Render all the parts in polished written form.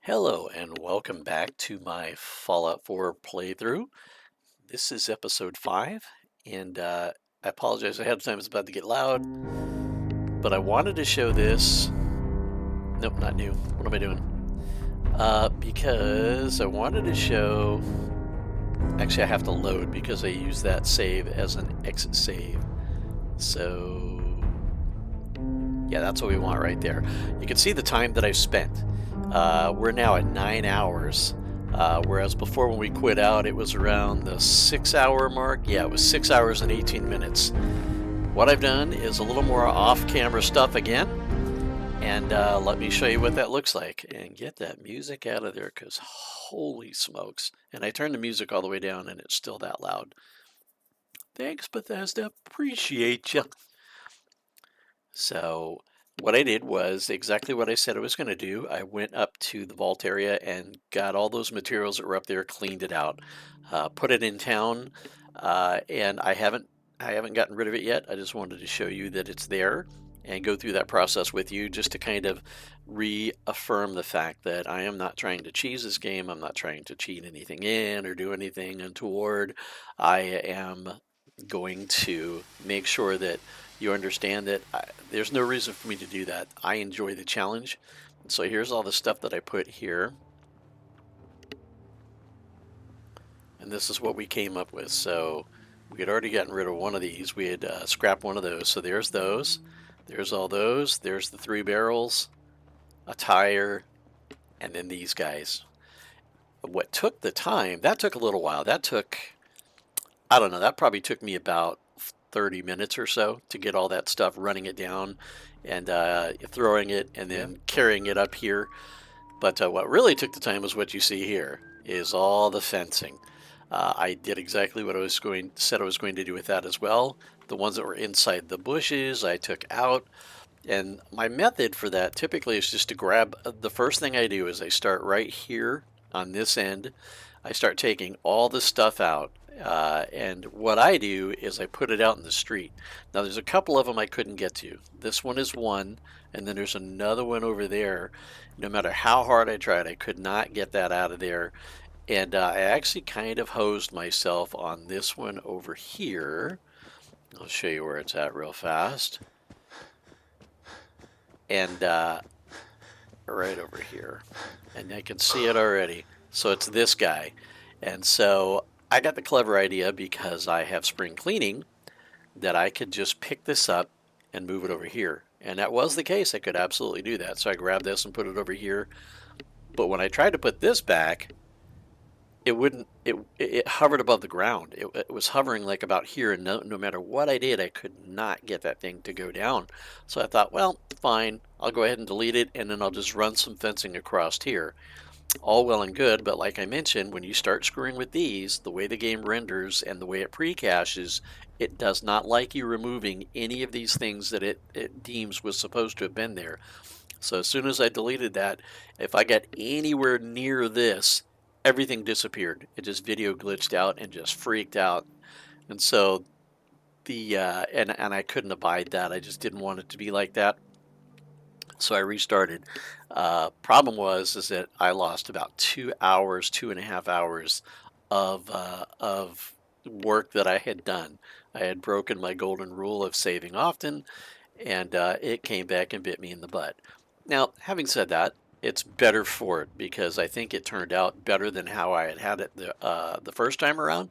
Hello and welcome back to my Fallout 4 playthrough. This is episode 5, and I apologize ahead of time, it's about to get loud, but I wanted to show this. Nope, not new. What am I doing? Because I wanted to show. Actually, I have to load because I use that save as an exit save. So, yeah, that's what we want right there. You can see the time that I've spent. We're now at 9 hours, whereas before when we quit out, it was around the 6 hour mark. Yeah, it was 6 hours and 18 minutes. What I've done is a little more off-camera stuff again, and let me show you what that looks like. And get that music out of there, because holy smokes. And I turned the music all the way down, and it's still that loud. Thanks, Bethesda. Appreciate you. So what I did was exactly what I said I was going to do. I went up to the vault area and got all those materials that were up there, cleaned it out, put it in town, and I haven't gotten rid of it yet. I just wanted to show you that it's there and go through that process with you just to kind of reaffirm the fact that I am not trying to cheese this game. I'm not trying to cheat anything in or do anything untoward. I am going to make sure that you understand that there's no reason for me to do that. I enjoy the challenge. So here's all the stuff that I put here. And this is what we came up with. So we had already gotten rid of one of these. We had scrapped one of those. So there's those. There's all those. There's the 3 barrels, a tire, and then these guys. What took the time, that took a little while. That took, I don't know, that probably took me about 30 minutes or so to get all that stuff, running it down and throwing it and then carrying it up here. But what really took the time was what you see here, is all the fencing. I did exactly what said I was going to do with that as well. The ones that were inside the bushes, I took out. And my method for that typically is just to grab, the first thing I do is I start right here on this end. I start taking all the stuff out. And what I do is I put it out in the street. Now there's a couple of them I couldn't get to. This one is one, and then there's another one over there. No matter how hard I tried, I could not get that out of there. And I actually kind of hosed myself on this one over here. I'll show you where it's at real fast. And right over here. And I can see it already. So it's this guy. And so I got the clever idea, because I have spring cleaning, that I could just pick this up and move it over here. And that was the case. I could absolutely do that. So I grabbed this and put it over here. But when I tried to put this back, it wouldn't, it hovered above the ground. It was hovering like about here, and no matter what I did, I could not get that thing to go down. So I thought, well, fine, I'll go ahead and delete it, and then I'll just run some fencing across here. All well and good, but like I mentioned, when you start screwing with these, the way the game renders and the way it pre-caches, it does not like you removing any of these things that it deems was supposed to have been there. So as soon as I deleted that, if I got anywhere near this, everything disappeared. It just video glitched out and just freaked out. And so and I couldn't abide that. I just didn't want it to be like that. So I restarted. Problem was is that I lost about 2 hours, 2.5 hours of work that I had done. I had broken my golden rule of saving often, and it came back and bit me in the butt. Now, having said that, it's better for it, because I think it turned out better than how I had it the first time around.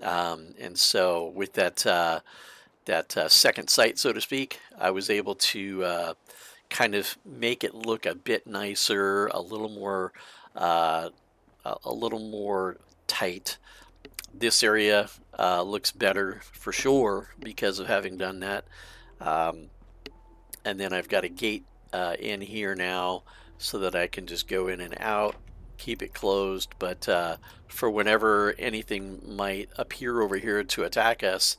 And so with that second sight, so to speak, I was able to kind of make it look a bit nicer, a little more tight. This area looks better for sure because of having done that. And then I've got a gate in here now, so that I can just go in and out, keep it closed. But for whenever anything might appear over here to attack us,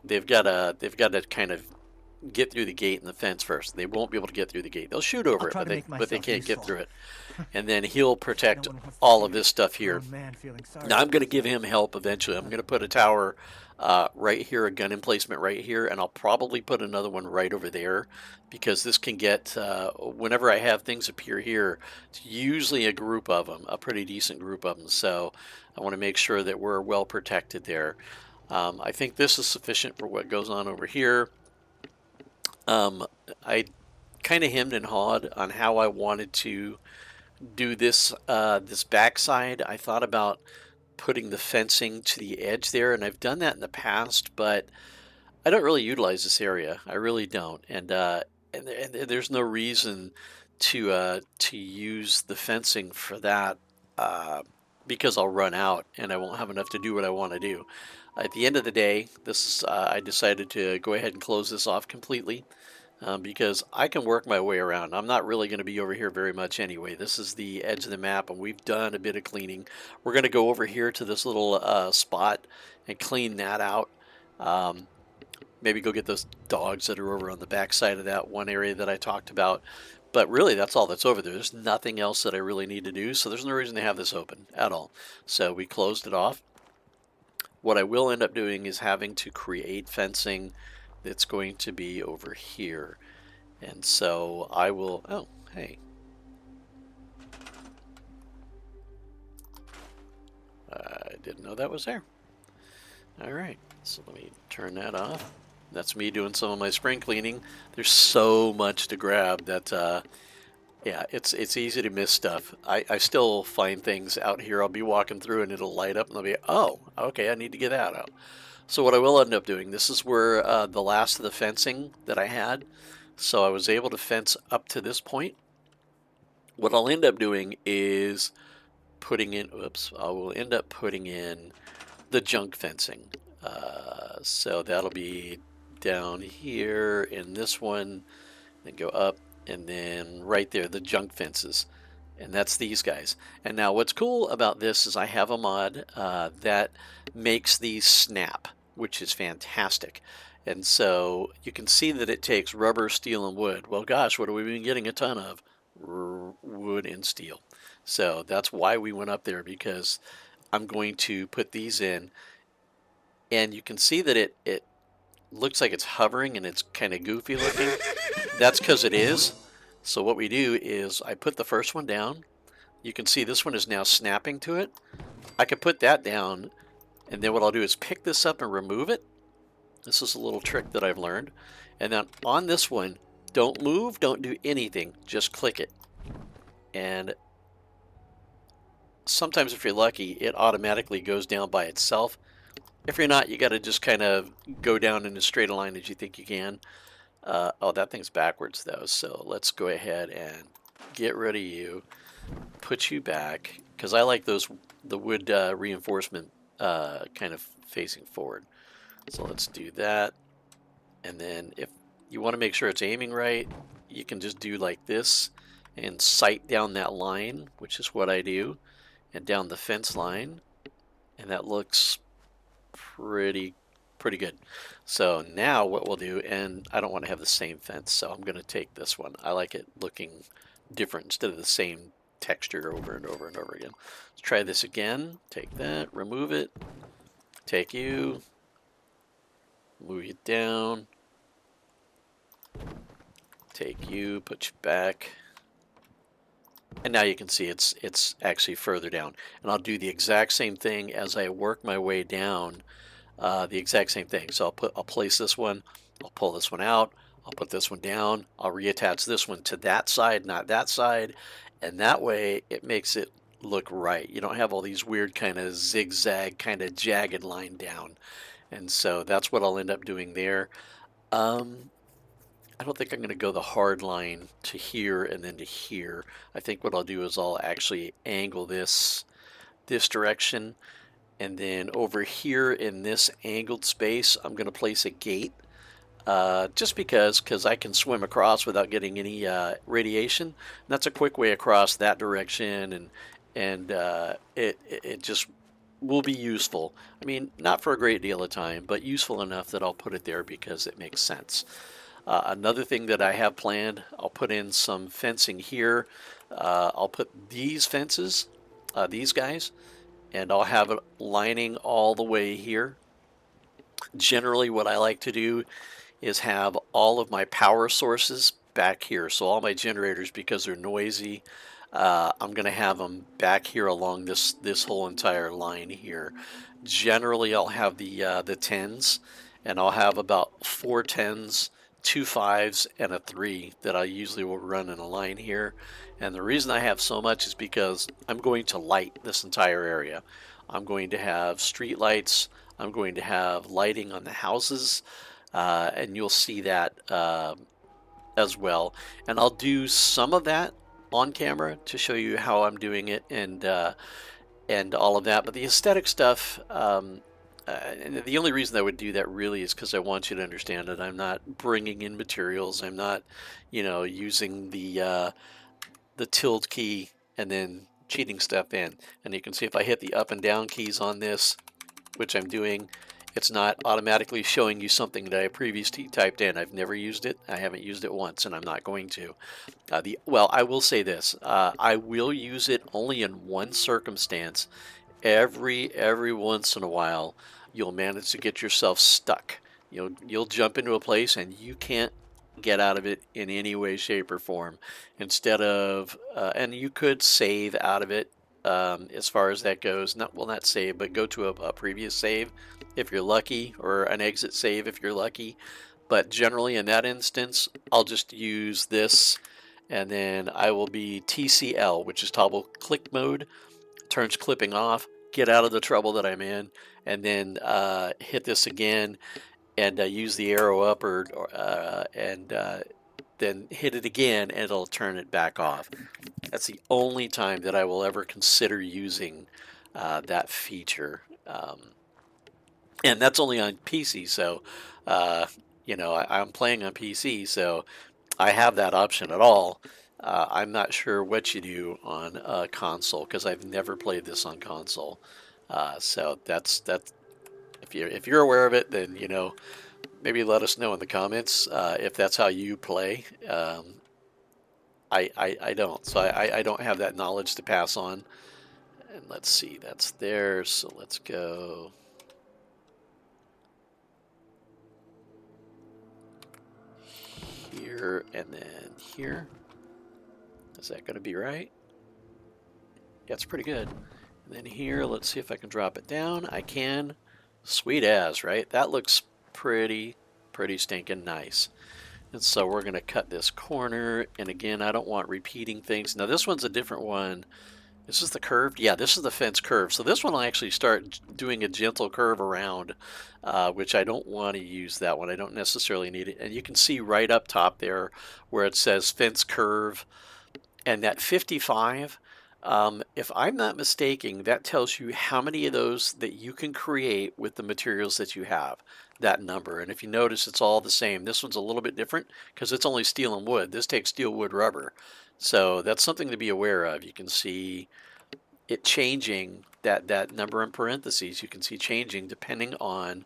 they've got to kind of get through the gate and the fence first. They won't be able to get through the gate. They'll shoot over I'll it, try but to make they myself can't get useful. through it. And then he'll No protect one wants to all see of a this stuff here. grown man feeling sorry Now I'm for going to give himself. him help eventually. I'm going to put a tower right here, a gun emplacement right here, and I'll probably put another one right over there because this can get, whenever I have things appear here, it's usually a group of them, a pretty decent group of them. So I want to make sure that we're well protected there. I think this is sufficient for what goes on over here. I kind of hemmed and hawed on how I wanted to do this this backside. I thought about putting the fencing to the edge there, and I've done that in the past, but I don't really utilize this area. I really don't, and there's no reason to use the fencing for that uh, because I'll run out and I won't have enough to do what I want to do. At the end of the day, this is I decided to go ahead and close this off completely because I can work my way around. I'm not really going to be over here very much anyway. This is the edge of the map, and we've done a bit of cleaning. We're going to go over here to this little spot and clean that out. Um, Maybe go get those dogs that are over on the back side of that one area that I talked about. But really, that's all that's over there. There's nothing else that I really need to do, so there's no reason to have this open at all. So we closed it off. What I will end up doing is having to create fencing that's going to be over here. And so I will, oh, hey. I didn't know that was there. All right, so let me turn that off. That's me doing some of my spring cleaning. There's so much to grab that, yeah, it's easy to miss stuff. I still find things out here. I'll be walking through and it'll light up and I'll be, oh, okay, I need to get that out. So what I will end up doing, this is where the last of the fencing that I had. So I was able to fence up to this point. What I'll end up doing is putting in, oops, I will end up putting in the junk fencing. So that'll be down here in this one, then go up, and then right there, the junk fences. And that's these guys. And now what's cool about this is I have a mod that makes these snap, which is fantastic. And so you can see that it takes rubber, steel, and wood. Well, gosh, what have we been getting a ton of? Wood and steel. So that's why we went up there, because I'm going to put these in. And you can see that it looks like it's hovering and it's kind of goofy looking. That's because it is. So what we do is I put the first one down. You can see this one is now snapping to it. I could put that down, and then what I'll do is pick this up and remove it. This is a little trick that I've learned. And then on this one, don't move, don't do anything, just click it. And sometimes if you're lucky, it automatically goes down by itself. If you're not, you got to just kind of go down in as straight a line as you think you can. Oh, that thing's backwards though, so let's go ahead and get rid of you, put you back, because I like the wood reinforcement kind of facing forward. So let's do that. And then if you want to make sure it's aiming right, you can just do like this and sight down that line, which is what I do, and down the fence line, and that looks pretty good. So now what we'll do, and I don't want to have the same fence, so I'm going to take this one. I like it looking different instead of the same texture over and over and over again. Let's try this again. Take that, remove it, take you, move you down, take you, put you back. And now you can see it's actually further down. And I'll do the exact same thing as I work my way down. The exact same thing. So I'll place this one, I'll pull this one out, I'll put this one down, I'll reattach this one to that side, not that side, and that way it makes it look right. You don't have all these weird kind of zigzag, kind of jagged line down. And so that's what I'll end up doing there. I don't think I'm going to go the hard line to here and then to here. I think what I'll do is I'll actually angle this direction, and then over here in this angled space, I'm going to place a gate. Just because I can swim across without getting any radiation. And that's a quick way across that direction, and it just will be useful. I mean, not for a great deal of time, but useful enough that I'll put it there because it makes sense. Another thing that I have planned, I'll put in some fencing here. I'll put these fences, these guys, and I'll have it lining all the way here. Generally, what I like to do is have all of my power sources back here. So all my generators, because they're noisy, I'm going to have them back here along this whole entire line here. Generally, I'll have the tens, and I'll have about 4 10s, 2 5s, and a 3 that I usually will run in a line here. And the reason I have so much is because I'm going to light this entire area. I'm going to have street lights. I'm going to have lighting on the houses, and you'll see that as well. And I'll do some of that on camera to show you how I'm doing it and all of that. But the aesthetic stuff, and the only reason I would do that really is because I want you to understand that I'm not bringing in materials. I'm not, using the tilde key and then cheating stuff in. And you can see if I hit the up and down keys on this, which I'm doing, it's not automatically showing you something that I previously typed in. I've never used it. I haven't used it once, and I'm not going to. Well, I will say this. I will use it only in one circumstance. Every once in a while, you'll manage to get yourself stuck. You'll jump into a place and you can't get out of it in any way, shape, or form. Instead of, and you could save out of it as far as that goes. Not save, but go to a previous save if you're lucky, or an exit save if you're lucky. But generally, in that instance, I'll just use this, and then I will be TCL, which is toggle click mode, turns clipping off, get out of the trouble that I'm in, and then hit this again and use the arrow up and then hit it again, and it'll turn it back off. That's the only time that I will ever consider using that feature. And that's only on PC, so I'm playing on PC, so I have that option at all. I'm not sure what you do on a console because I've never played this on console. So that's. If you're aware of it, then maybe let us know in the comments if that's how you play. I don't, so I don't have that knowledge to pass on. And let's see, that's there. So let's go. Here and then here. Is that going to be right? Yeah, it's pretty good. And then here, let's see if I can drop it down. I can. Sweet as, right? That looks pretty stinking nice. And so we're going to cut this corner. And again, I don't want repeating things. Now this one's a different one. This is the curved. Yeah, this is the fence curve. So this one will actually start doing a gentle curve around, which I don't want to use that one. I don't necessarily need it. And you can see right up top there where it says fence curve. And that 55, if I'm not mistaken, that tells you how many of those that you can create with the materials that you have, that number. And if you notice, it's all the same. This one's a little bit different because it's only steel and wood. This takes steel, wood, rubber. So that's something to be aware of. You can see it changing, that number in parentheses. You can see changing depending on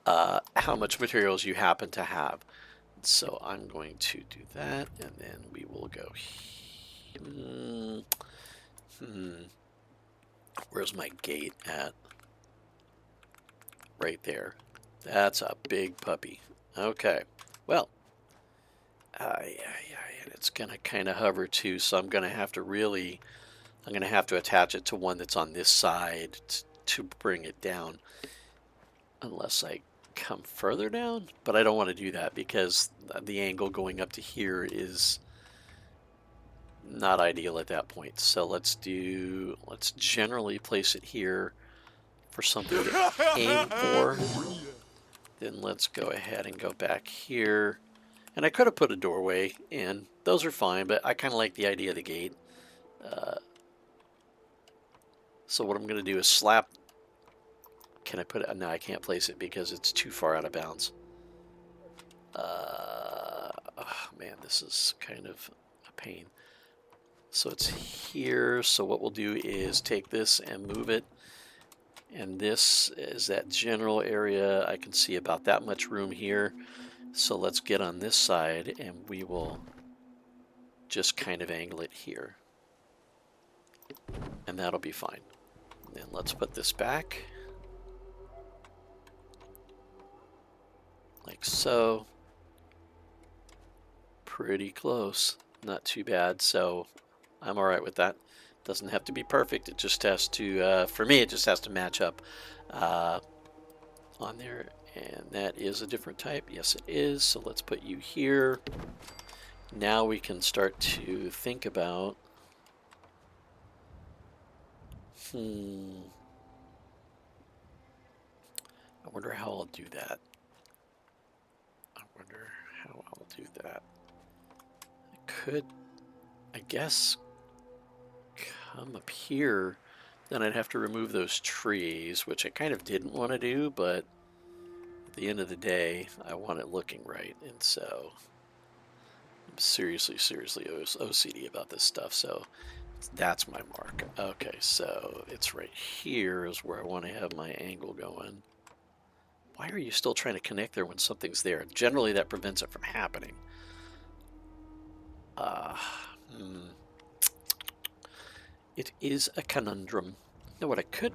how much materials you happen to have. So I'm going to do that, and then we will go here. Where's my gate at? Right there. That's a big puppy. Okay. Well, and it's going to kind of hover too, so I'm going to have to attach it to one that's on this side to bring it down. Unless I come further down, but I don't want to do that because the angle going up to here is not ideal at that point. So let's generally place it here for something to aim for. Then let's go ahead and go back here. And I could have put a doorway in. Those are fine, but I kind of like the idea of the gate. So what I'm going to do is slap. Can I put it? No, I can't place it because it's too far out of bounds. Oh man, this is kind of a pain. So it's here. So what we'll do is take this and move it. And this is that general area. I can see about that much room here. So let's get on this side and we will just kind of angle it here. And that'll be fine. Then let's put this back. Like so. Pretty close. Not too bad. So I'm all right with that. Doesn't have to be perfect. It just has to, for me, it just has to match up on there. And that is a different type. Yes, it is. So let's put you here. Now we can start to think about, I wonder how I'll do that. I wonder how I'll do that. I could, I guess, come up here. Then I'd have to remove those trees, which I kind of didn't want to do, but at the end of the day, I want it looking right. And so I'm seriously OCD about this stuff. So that's my mark. Okay, so it's right here is where I want to have my angle going. Why are you still trying to connect there when something's there? Generally, that prevents it from happening. It is a conundrum. Now, what I could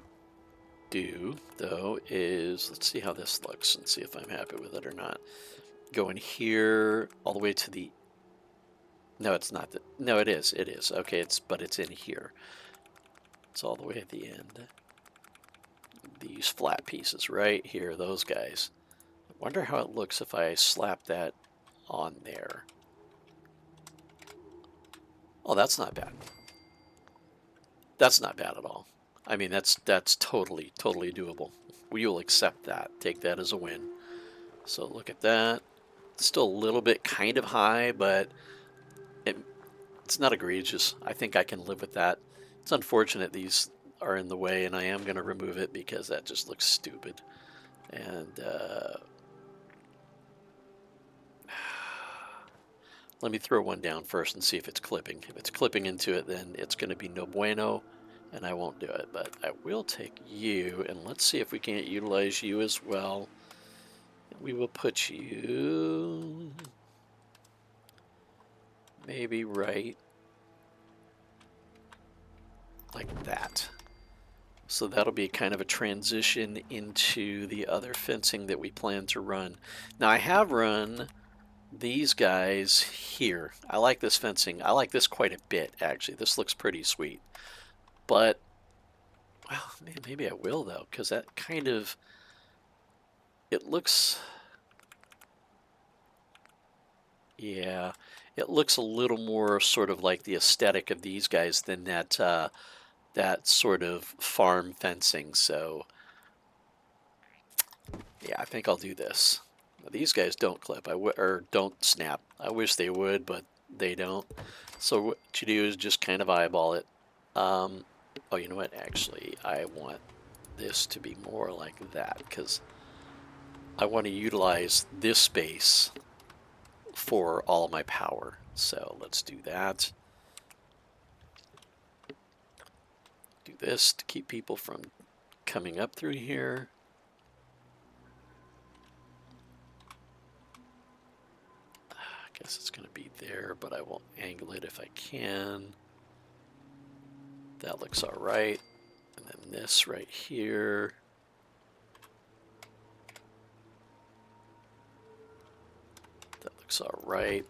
do, though, is let's see how this looks and see if I'm happy with it or not. Go in here all the way to the... No, it's not. No, it is. It is. Okay, but it's in here. It's all the way at the end. These flat pieces right here, those guys. I wonder how it looks if I slap that on there. Oh, that's not bad. That's not bad at all. I mean, that's totally doable. We will accept that. Take that as a win. So look at that. It's still a little bit kind of high, but it's not egregious. I think I can live with that. It's unfortunate these are in the way, and I am going to remove it because that just looks stupid. And let me throw one down first and see if it's clipping. If it's clipping into it, then it's going to be no bueno, and I won't do it. But I will take you, and let's see if we can't utilize you as well. We will put you maybe right like that. So that'll be kind of a transition into the other fencing that we plan to run. Now I have run these guys here. I like this fencing. I like this quite a bit, actually. This looks pretty sweet. But, well, maybe I will, though, because that kind of, it looks, yeah, it looks a little more sort of like the aesthetic of these guys than that, that sort of farm fencing. So, yeah, I think I'll do this. These guys don't clip, or don't snap. I wish they would, but they don't. So what you do is just kind of eyeball it. Oh, you know what? Actually, I want this to be more like that because I want to utilize this space for all of my power. So let's do that. Do this to keep people from coming up through here. I guess it's going to be there, but I will angle it if I can. That looks all right. And then this right here. That looks all right.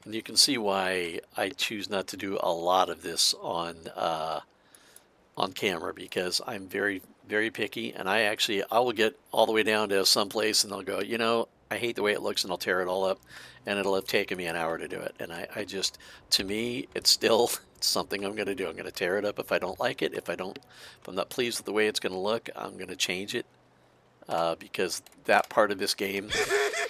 And you can see why I choose not to do a lot of this on camera, because I'm very picky, and I will get all the way down to some place and they'll go, you know, I hate the way it looks, and I'll tear it all up, and it'll have taken me an hour to do it. And I just, to me, it's something I'm going to do. I'm going to tear it up if I don't like it. If I'm not pleased with the way it's going to look, I'm going to change it, because that part of this game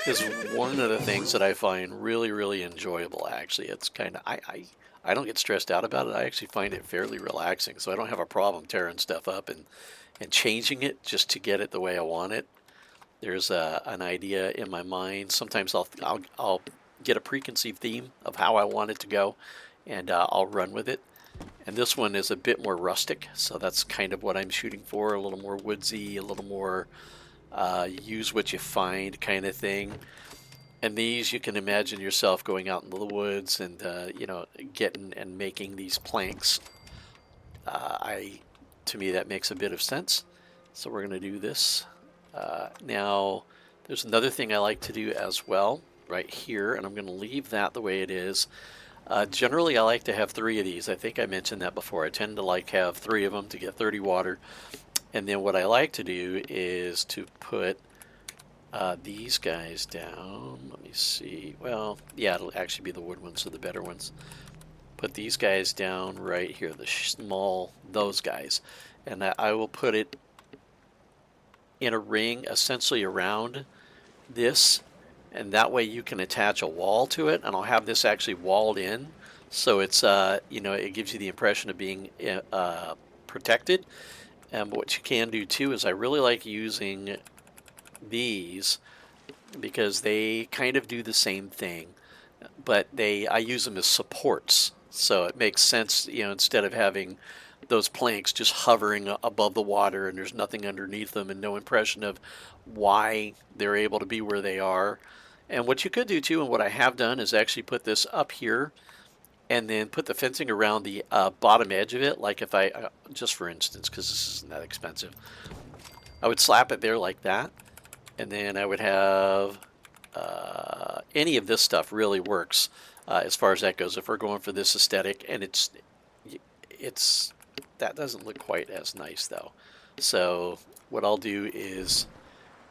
is one of the things that I find really enjoyable. Actually, it's kind of, I don't get stressed out about it. I actually find it fairly relaxing, so I don't have a problem tearing stuff up and changing it just to get it the way I want it. There's an idea in my mind. Sometimes I'll get a preconceived theme of how I want it to go, and I'll run with it. And this one is a bit more rustic, so that's kind of what I'm shooting for. A little more woodsy, a little more use what you find kind of thing. And these, you can imagine yourself going out into the woods and, you know, getting and making these planks. To me, that makes a bit of sense. So we're going to do this. Now, there's another thing I like to do as well right here, and I'm going to leave that the way it is. Generally, I like to have 3 of these. I think I mentioned that before. I tend to like have 3 of them to get 30 water. And then what I like to do is to put these guys down. Let me see. Well, yeah, it'll actually be the wood ones, so the better ones. Put these guys down right here, the small, those guys. And I will put it in a ring essentially around this, and that way you can attach a wall to it, and I'll have this actually walled in, so it's you know, it gives you the impression of being protected. And what you can do too is I really like using these because they kind of do the same thing, but I use them as supports, so it makes sense, you know, instead of having those planks just hovering above the water and there's nothing underneath them and no impression of why they're able to be where they are. And what you could do too, and what I have done, is actually put this up here and then put the fencing around the bottom edge of it. Like if I, just for instance, because this isn't that expensive, I would slap it there like that, and then I would have any of this stuff really works as far as that goes. If we're going for this aesthetic, and it's that doesn't look quite as nice though. So what I'll do is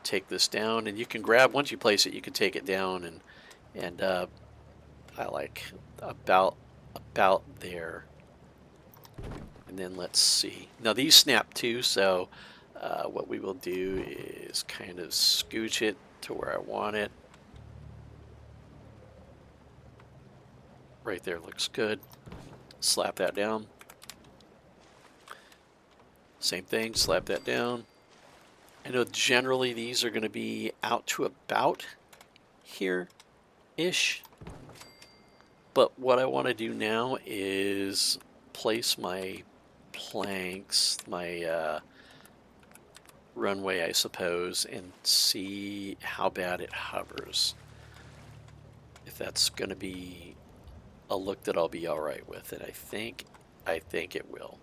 take this down, and you can grab, once you place it, you can take it down, and I like about there. And then let's see. Now these snap too, so what we will do is kind of scooch it to where I want it. Right there looks good. Slap that down. Same thing, slap that down. I know generally these are going to be out to about here-ish. But what I want to do now is place my planks, my runway, I suppose, and see how bad it hovers. If that's going to be a look that I'll be all right with, and I think it will.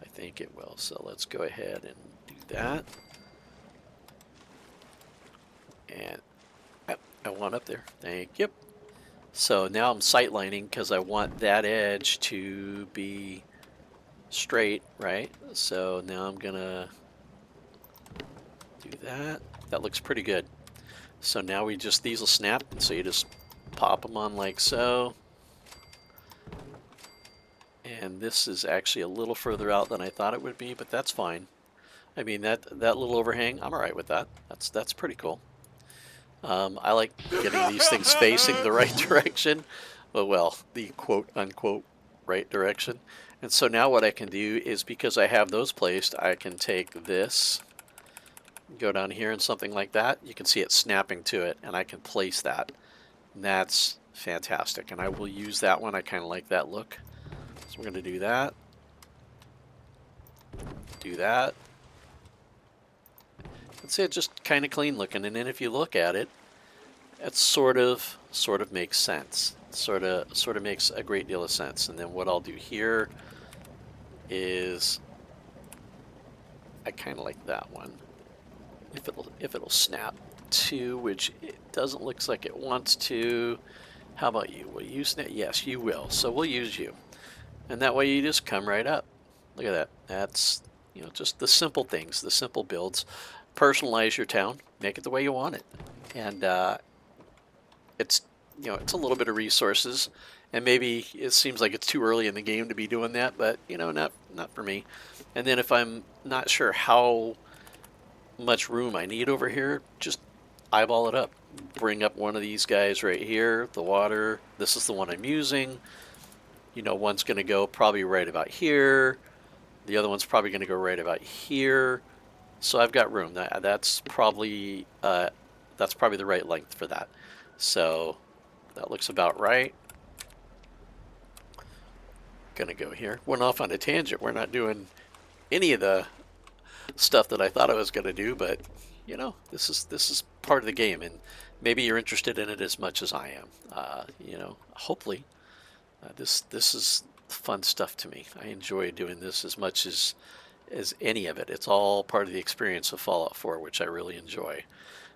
I think it will. So let's go ahead and do that. And I want up there. Thank you. So now I'm sight lining because I want that edge to be straight, right? So now I'm gonna do that. That looks pretty good. So now these will snap, and so you just pop them on like so. And this is actually a little further out than I thought it would be, but that's fine. I mean, that little overhang, I'm all right with that. That's pretty cool. I like getting these things facing the right direction. Well, the quote-unquote right direction. And so now what I can do is, because I have those placed, I can take this, go down here and something like that. You can see it snapping to it, and I can place that. And that's fantastic. And I will use that one. I kind of like that look. So we're going to do that. Do that. See, it's just kind of clean looking, and then if you look at it, it sort of makes sense. Sort of makes a great deal of sense. And then what I'll do here is, I kind of like that one. If it'll snap to, which it doesn't look like it wants to. How about you? Will you snap? Yes, you will. So we'll use you, and that way you just come right up. Look at that. That's, you know, just the simple things, the simple builds. Personalize your town, make it the way you want it, and it's, you know, it's a little bit of resources, and maybe it seems like it's too early in the game to be doing that, but you know, not for me. And then if I'm not sure how much room I need over here, just eyeball it up. Bring up one of these guys right here, the water. This is the one I'm using. You know, one's going to go probably right about here. The other one's probably going to go right about here. So I've got room. That's probably the right length for that. So that looks about right. Gonna go here. Went off on a tangent. We're not doing any of the stuff that I thought I was gonna do, but you know, this is part of the game, and maybe you're interested in it as much as I am. You know, hopefully, this is fun stuff to me. I enjoy doing this as much as any of it. It's all part of the experience of Fallout 4, which I really enjoy.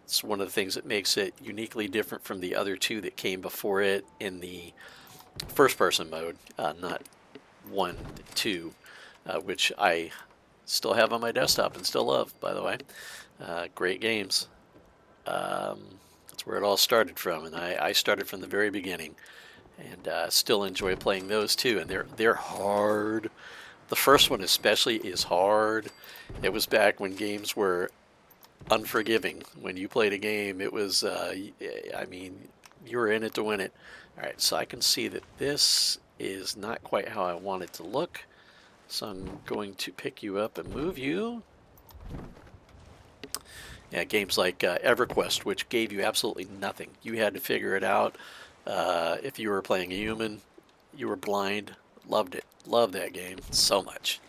It's one of the things that makes it uniquely different from the other two that came before it in the first person mode, not 1, 2, which I still have on my desktop and still love, by the way. Great games. That's where it all started from, and I started from the very beginning, and still enjoy playing those too. And they're hard. The first one especially is hard. It was back when games were unforgiving. When you played a game, it was, I mean, you were in it to win it. All right, so I can see that this is not quite how I want it to look. So I'm going to pick you up and move you. Yeah, games like EverQuest, which gave you absolutely nothing. You had to figure it out. If you were playing a human, you were blind. Loved it. Loved that game so much.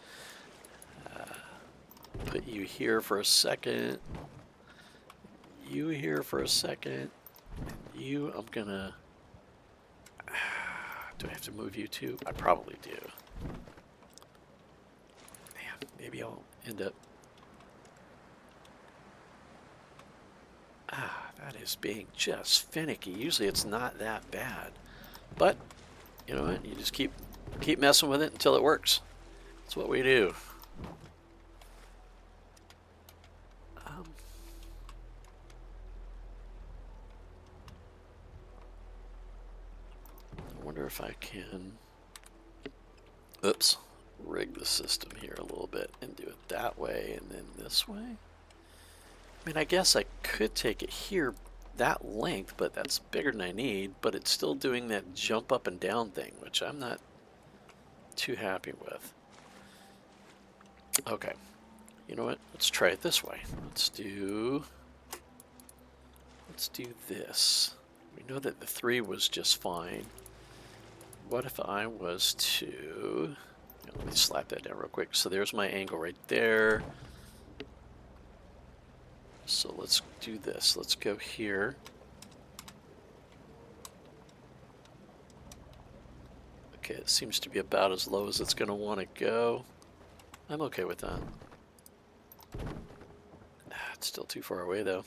Put you here for a second. You here for a second. You, I'm gonna... Do I have to move you too? I probably do. Man, maybe I'll end up... That is being just finicky. Usually it's not that bad. But, you know what? You just keep messing with it until it works. That's what we do. I wonder if I can... Oops. Rig the system here a little bit and do it that way and then this way. I mean, I guess I could take it here that length, but that's bigger than I need, but it's still doing that jump up and down thing, which I'm not too happy with. Okay, you know what? Let's try it this way. Let's do this. We know that the 3 was just fine. What if I was to... Let me slap that down real quick. So there's my angle right there. So let's do this. Let's go here. Okay, it seems to be about as low as it's going to want to go. I'm okay with that. It's still too far away though.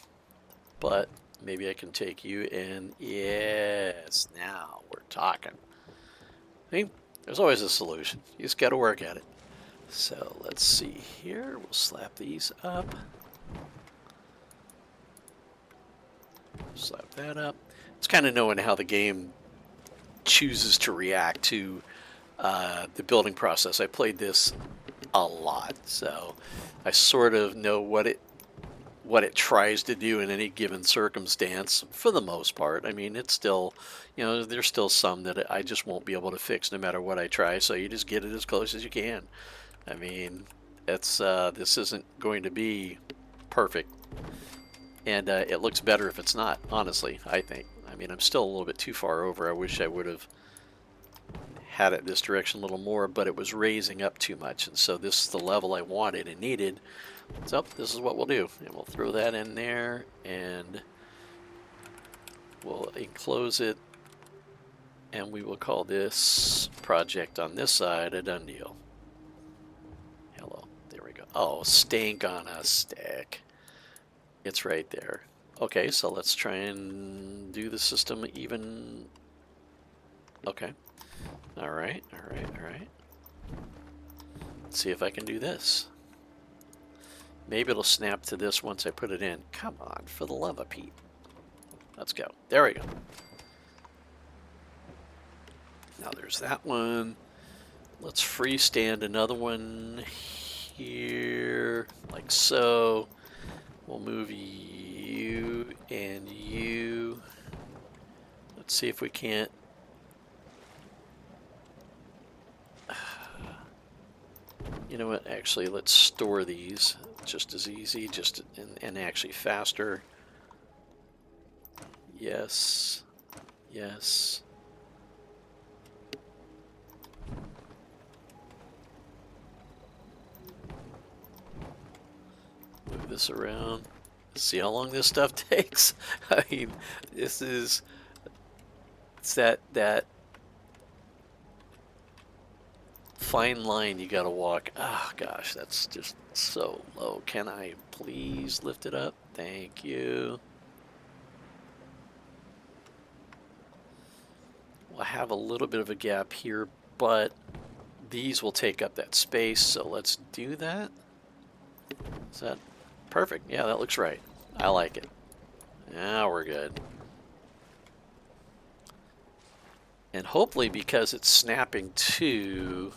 But maybe I can take you in. Yes, now we're talking. See, there's always a solution. You just got to work at it. So let's see here. We'll slap these up. Slap that up. It's kind of knowing how the game chooses to react to the building process. I played this a lot, so I sort of know what it tries to do in any given circumstance for the most part. I mean, it's still, you know, there's still some that I just won't be able to fix no matter what I try, so you just get it as close as you can. I mean, it's this isn't going to be perfect, and it looks better if it's not, honestly, I think. I mean, I'm still a little bit too far over. I wish I would have had it this direction a little more, but it was raising up too much, and so this is the level I wanted and needed. So this is what we'll do, and we'll throw that in there, and we'll enclose it, and we will call this project on this side a done deal. Hello, there we go. Oh, stink on a stick. It's right there. Okay, so let's try and do the system even. Okay. All right, all right, all right. Let's see if I can do this. Maybe it'll snap to this once I put it in. Come on, for the love of Pete. Let's go. There we go. Now there's that one. Let's freestand another one here, like so. We'll move you and you. Let's see if we can't. You know what? Actually, let's store these. Just as easy, just and actually faster. Yes. Yes. Move this around. See how long this stuff takes? I mean, this is, it's that fine line you gotta walk. Oh gosh, that's just so low. Can I please lift it up? Thank you. We'll have a little bit of a gap here, but these will take up that space, so let's do that. Is that perfect? Yeah, that looks right. I like it. Now we're good. And hopefully, because it's snapping to,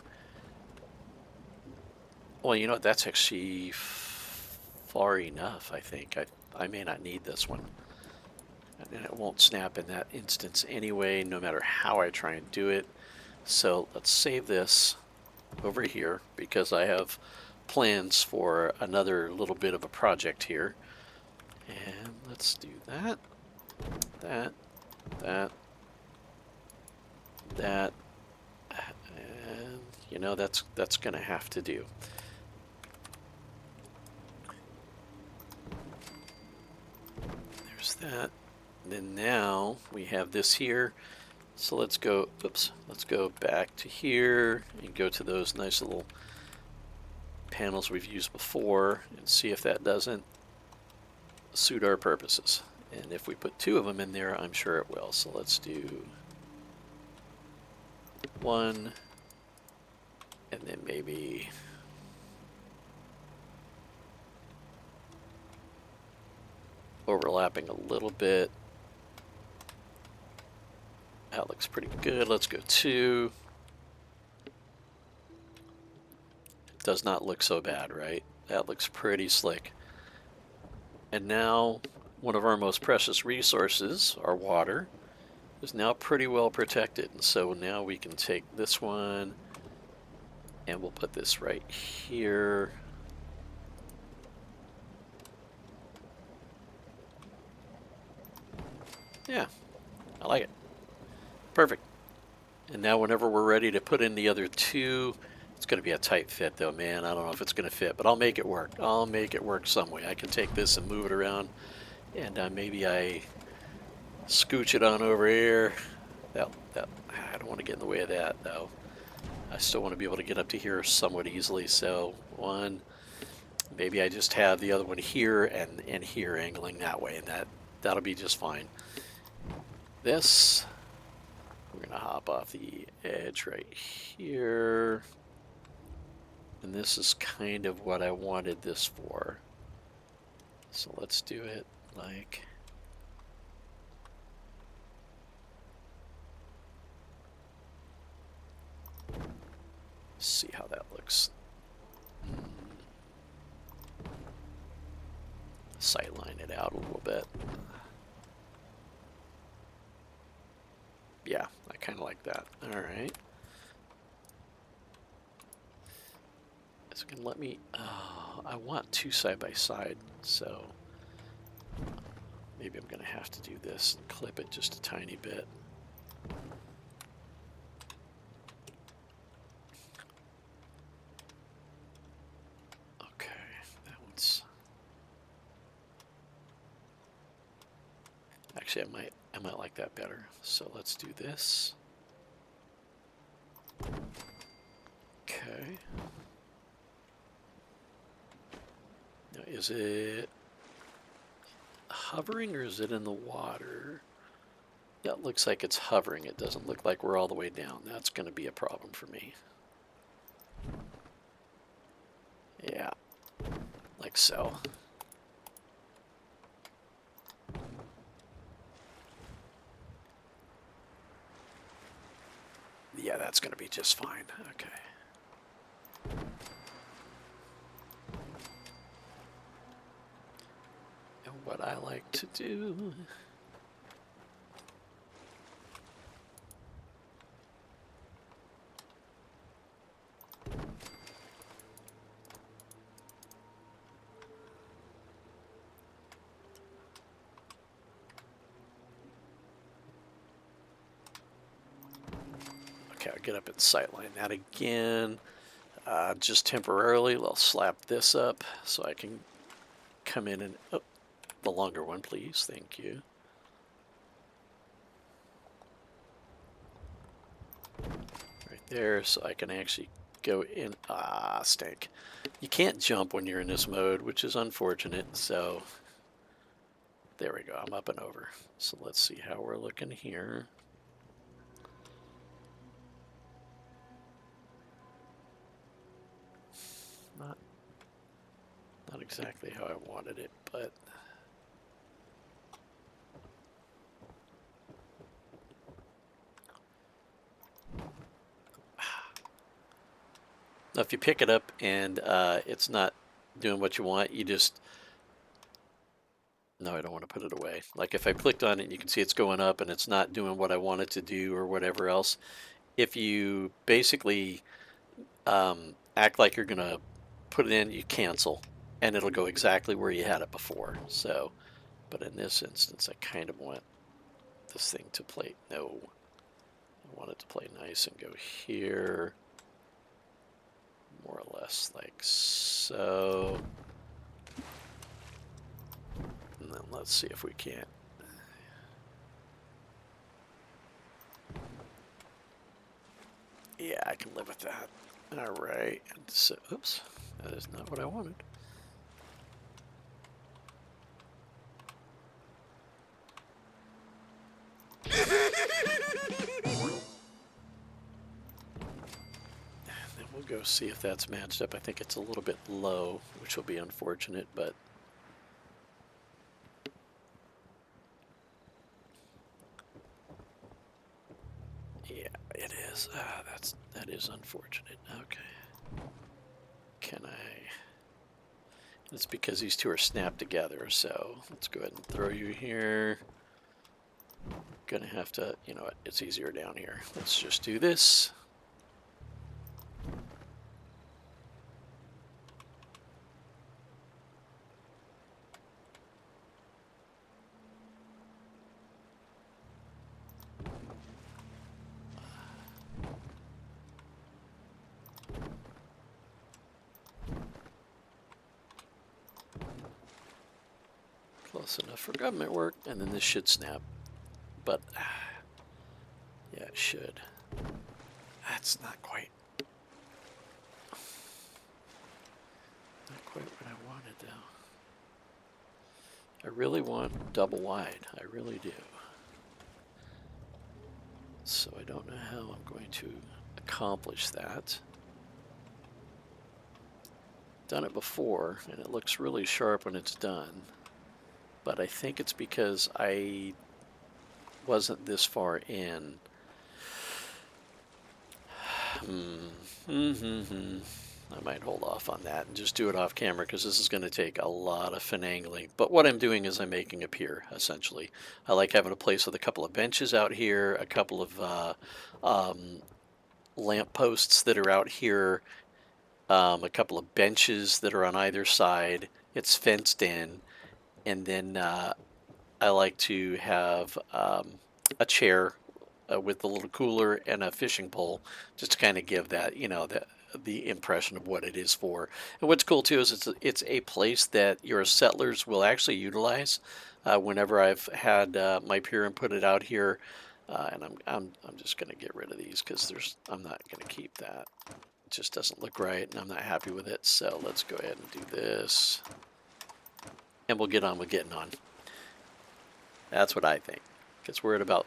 well, you know what, that's actually far enough, I think. I may not need this one. And it won't snap in that instance anyway, no matter how I try and do it. So let's save this over here because I have plans for another little bit of a project here. And let's do that, that, that, and you know, that's gonna have to do. There's that. And then now we have this here. So let's go, oops, let's go back to here and go to those nice little panels we've used before and see if that doesn't suit our purposes. And if we put two of them in there, I'm sure it will. So let's do one, and then maybe overlapping a little bit. That looks pretty good. Let's go two. It does not look so bad, right? That looks pretty slick. And now one of our most precious resources, our water, is now pretty well protected. And so now we can take this one and we'll put this right here. Yeah, I like it. Perfect. And now whenever we're ready to put in the other two, it's going to be a tight fit though, man. I don't know if it's going to fit, but I'll make it work. I'll make it work some way. I can take this and move it around, and maybe I scooch it on over here. That I don't want to get in the way of that though. I still want to be able to get up to here somewhat easily. So one, maybe I just have the other one here and here angling that way, and that'll be just fine. This, we're gonna hop off the edge right here. And this is kind of what I wanted this for. So let's do it like, see how that looks. Sightline it out a little bit. Yeah, I kind of like that. All right. It's gonna let me, I want two side by side, so maybe I'm gonna have to do this and clip it just a tiny bit. Okay, that one's, actually I might like that better. So let's do this. Okay. Now, is it hovering or is it in the water? That looks like it's hovering. It doesn't look like we're all the way down. That's going to be a problem for me. Yeah, like so. Yeah, that's going to be just fine. Okay. And what I like to do, okay, I'll get up and sightline that again. Just temporarily, I'll slap this up so I can come in and, oh, The longer one, please. Thank you. Right there, so I can actually go in. Ah, stink. You can't jump when you're in this mode, which is unfortunate. So there we go. I'm up and over. So let's see how we're looking here. Not exactly how I wanted it, but if you pick it up and it's not doing what you want, you just... No, I don't want to put it away. Like if I clicked on it, and you can see it's going up and it's not doing what I want it to do or whatever else. If you basically act like you're going to put it in, you cancel, and it'll go exactly where you had it before. So, but in this instance, I kind of want this thing to play... No, I want it to play nice and go here, more or less like so. And then let's see if we can't. Yeah, I can live with that. All right. So, oops, that is not what I wanted. Then we'll go see if that's matched up. I think it's a little bit low, which will be unfortunate, but yeah, it is. That is unfortunate. Okay. Can I... It's because these two are snapped together, so let's go ahead and throw you here. Gonna have to, you know what, it's easier down here. Let's just do this. Close enough for government work, and then this should snap. But, yeah, it should. That's not quite what I wanted, though. I really want double wide. I really do. So I don't know how I'm going to accomplish that. Done it before, and it looks really sharp when it's done. But I think it's because I wasn't this far in. I might hold off on that and just do it off camera because this is going to take a lot of finagling. But what I'm doing is I'm making a pier, essentially. I like having a place with a couple of benches out here, a couple of lamp posts that are out here, a couple of benches that are on either side. It's fenced in. And then I like to have a chair with a little cooler and a fishing pole, just to kind of give that, you know, the impression of what it is for. And what's cool too is it's a place that your settlers will actually utilize. Whenever I've had my pier and put it out here, and I'm just going to get rid of these because I'm not going to keep that. It just doesn't look right, and I'm not happy with it. So let's go ahead and do this, and we'll get on with getting on. That's what I think, because we're at about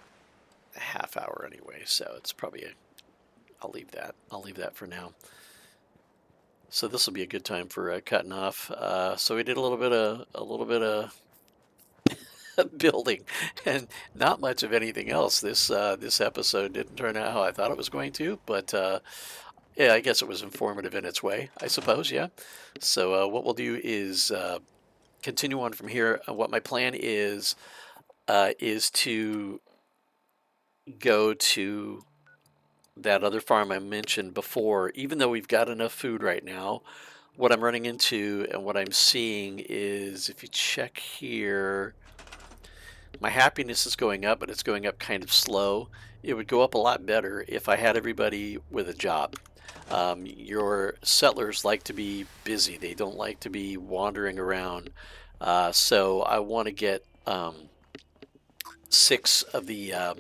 a half hour anyway, so it's probably I'll leave that for now. So this will be a good time for cutting off. So we did a little bit of building and not much of anything else. This episode didn't turn out how I thought it was going to, but yeah, I guess it was informative in its way, I suppose. Yeah. So what we'll do is continue on from here. What my plan is to go to that other farm I mentioned before. Even though we've got enough food right now, what I'm running into and what I'm seeing is, if you check here, my happiness is going up, but it's going up kind of slow. It would go up a lot better if I had everybody with a job. Your settlers like to be busy. They don't like to be wandering around So I want to get 6 of the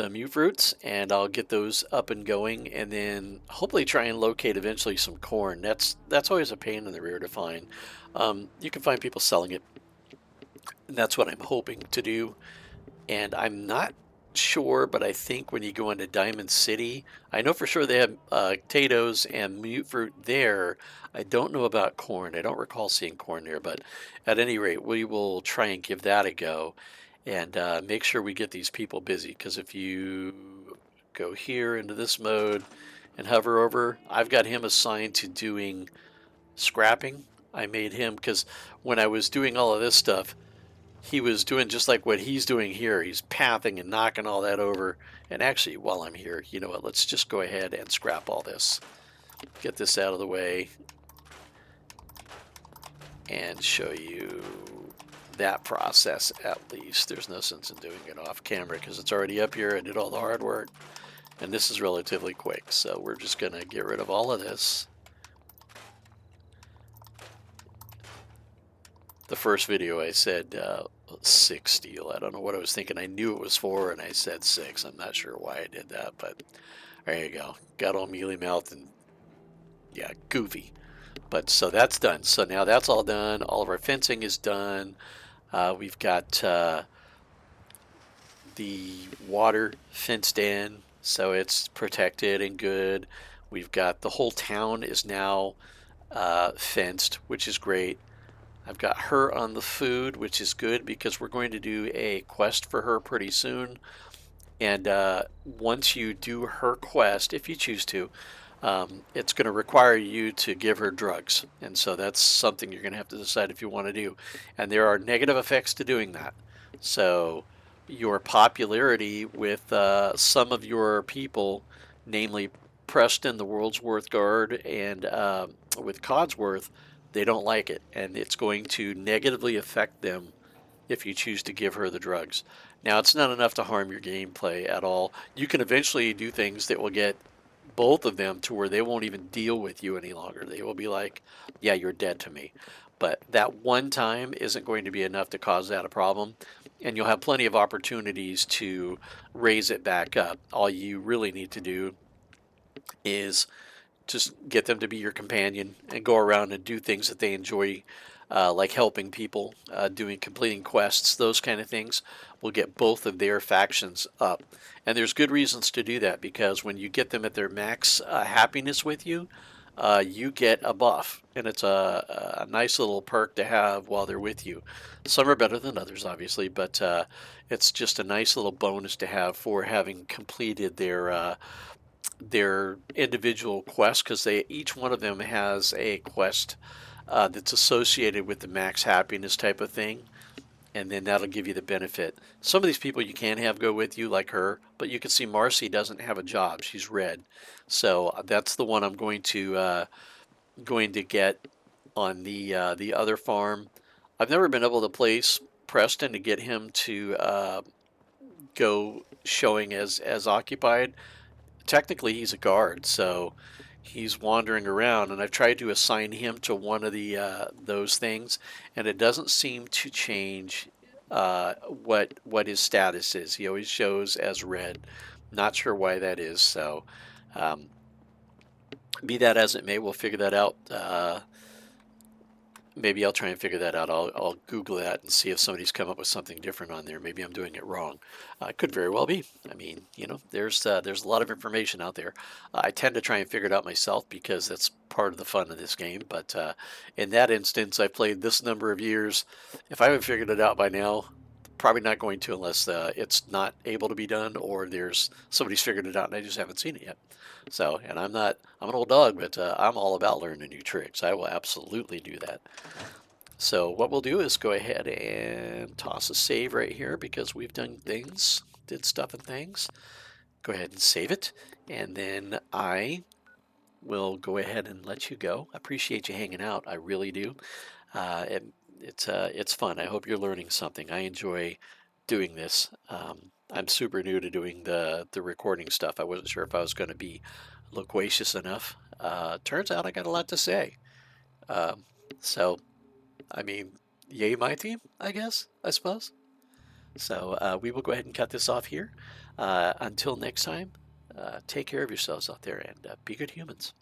mute fruits, and I'll get those up and going, and then hopefully try and locate eventually some corn. That's always a pain in the rear to find. You can find people selling it, and that's what I'm hoping to do. And I'm not sure, but I think when you go into Diamond City, I know for sure they have potatoes and mute fruit there. I don't know about corn. I don't recall seeing corn there, but at any rate, we will try and give that a go and make sure we get these people busy. Because if you go here into this mode and hover over, I've got him assigned to doing scrapping. I made him because when I was doing all of this stuff, he was doing just like what he's doing here. He's pathing and knocking all that over. And actually, while I'm here, you know what? Let's just go ahead and scrap all this. Get this out of the way and show you that process at least. There's no sense in doing it off camera because it's already up here. I did all the hard work. And this is relatively quick. So we're just going to get rid of all of this. The first video I said 6 steel. I don't know what I was thinking. I knew it was 4 and I said 6. I'm not sure why I did that, but there you go. Got all mealy mouthed and yeah, goofy. But so that's done. So now that's all done. All of our fencing is done. We've got the water fenced in, so it's protected and good. We've got the whole town is now fenced, which is great. I've got her on the food, which is good because we're going to do a quest for her pretty soon. And once you do her quest, if you choose to, it's going to require you to give her drugs. And so that's something you're going to have to decide if you want to do. And there are negative effects to doing that. So your popularity with some of your people, namely Preston, the World's Worth Guard, and with Codsworth, they don't like it. And it's going to negatively affect them if you choose to give her the drugs. Now, it's not enough to harm your gameplay at all. You can eventually do things that will get both of them to where they won't even deal with you any longer. They will be like, yeah, you're dead to me. But that one time isn't going to be enough to cause that a problem. And you'll have plenty of opportunities to raise it back up. All you really need to do is just get them to be your companion and go around and do things that they enjoy, like helping people, doing completing quests, those kind of things will get both of their factions up. And there's good reasons to do that because when you get them at their max happiness with you, you get a buff, and it's a nice little perk to have while they're with you. Some are better than others, obviously, but it's just a nice little bonus to have for having completed their individual quest because they each one of them has a quest that's associated with the max happiness type of thing, and then that'll give you the benefit. Some of these people you can have go with you, like her, but you can see Marcy doesn't have a job; she's red, so that's the one I'm going to get on the other farm. I've never been able to place Preston to get him to go showing as occupied. Technically he's a guard, so he's wandering around, and I've tried to assign him to one of the those things, and it doesn't seem to change what his status is. He always shows as red. Not sure why that is. So, um, be that as it may, we'll figure that out. Maybe I'll try and figure that out. I'll Google that and see if somebody's come up with something different on there. Maybe I'm doing it wrong. Could very well be. I mean, you know, there's a lot of information out there. I tend to try and figure it out myself because that's part of the fun of this game. But in that instance, I've played this number of years. If I haven't figured it out by now, probably not going to unless it's not able to be done or there's somebody's figured it out and I just haven't seen it yet. So, and I'm an old dog, but I'm all about learning new tricks. I will absolutely do that. So what we'll do is go ahead and toss a save right here because we've did stuff and things. Go ahead and save it. And then I will go ahead and let you go. I appreciate you hanging out. I really do. Uh, it, it's fun. I hope you're learning something. I enjoy doing this. I'm super new to doing the recording stuff. I wasn't sure if I was going to be loquacious enough. Turns out I got a lot to say. Um, so, I mean, Yay, my theme, I guess, I suppose. So we will go ahead and cut this off here. Until next time, take care of yourselves out there and be good humans.